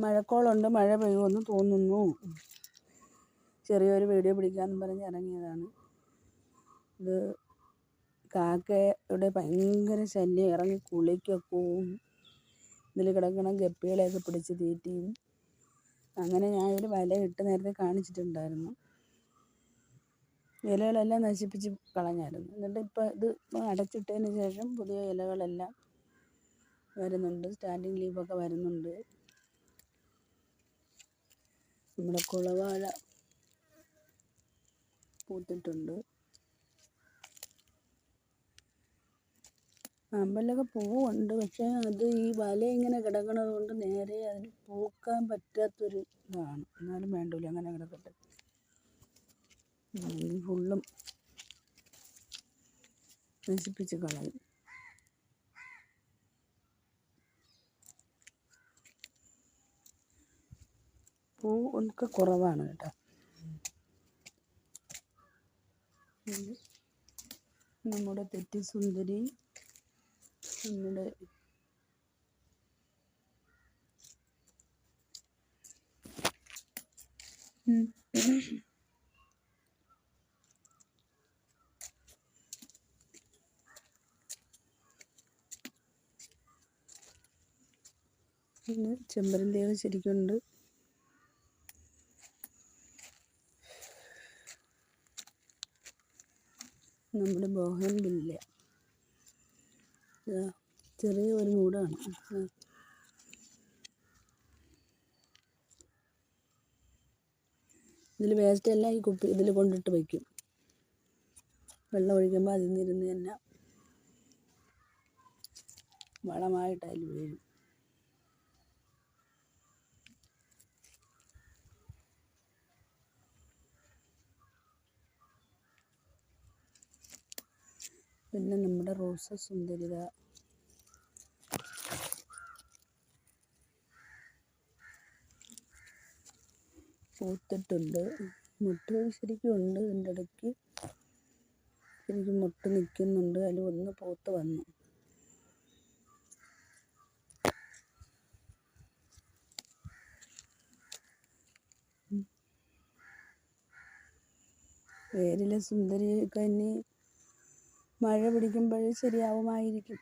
മഴക്കോളുണ്ട്, മഴ പെയ്യുമെന്ന് തോന്നുന്നു. ചെറിയൊരു വീഡിയോ പിടിക്കാമെന്ന് പറഞ്ഞ് ഇറങ്ങിയതാണ്. ഇത് കാക്കയുടെ ഭയങ്കര ശല്യം, ഇറങ്ങി കുളിക്കൊക്കെ ഇതിൽ കിടക്കണം ഗപ്പികളെയൊക്കെ പിടിച്ച് തീറ്റിയും. അങ്ങനെ ഞാൻ ഒരു വലയിട്ട് നേരത്തെ കാണിച്ചിട്ടുണ്ടായിരുന്നു. ഇലകളെല്ലാം നശിപ്പിച്ച് കളഞ്ഞായിരുന്നു. എന്നിട്ട് ഇത് അടച്ചിട്ടതിന് ശേഷം പുതിയ ഇലകളെല്ലാം വരുന്നുണ്ട്, സ്റ്റാൻഡിങ് ലീഫൊക്കെ വരുന്നുണ്ട്. നമ്മുടെ കുളവാഴ പൂത്തിട്ടുണ്ട്. അമ്പലൊക്കെ പൂവുണ്ട്, പക്ഷേ അത് ഈ വല ഇങ്ങനെ കിടക്കണത് കൊണ്ട് നേരെ അതിന് പൂക്കാൻ പറ്റാത്തൊരു ഇതാണ്. എന്നാലും വേണ്ടില്ല, അങ്ങനെ കിടക്കട്ടെ. ഫുള്ളും നശിപ്പിച്ച് കളയും. പൂ ഒക്കെ കുറവാണ് കേട്ടോ. നമ്മുടെ തെറ്റിസുന്ദരി, നമ്മുടെ പിന്നെ ചെമ്പരന്തികൾ ശരിക്കുണ്ട്. നമ്മുടെ ബോഗൺവില്ല ചെറിയ ഒരു മൂടാണ്. ഇതിൽ വേസ്റ്റ് എല്ലാം ഈ കുപ്പി ഇതിൽ കൊണ്ടിട്ട് വയ്ക്കും. വെള്ളം ഒഴിക്കുമ്പോൾ അതിൽ നിന്നിരുന്ന് തന്നെ വളമായിട്ട് അതിൽ വീഴും. പിന്നെ നമ്മുടെ റോസ സുന്ദരിത പൂത്തിട്ടുണ്ട്. മുട്ട് ശരിക്കും ഉണ്ട്, ഇതിൻ്റെ ഇടയ്ക്ക് ശരിക്കും മുട്ട് നിൽക്കുന്നുണ്ട്. അതിൽ ഒന്ന് പൂത്ത് വന്നു. വേരിലെ സുന്ദരിയൊക്കെ ഇനി മഴ പിടിക്കുമ്പോൾ ശരിയാവുമായിരിക്കും.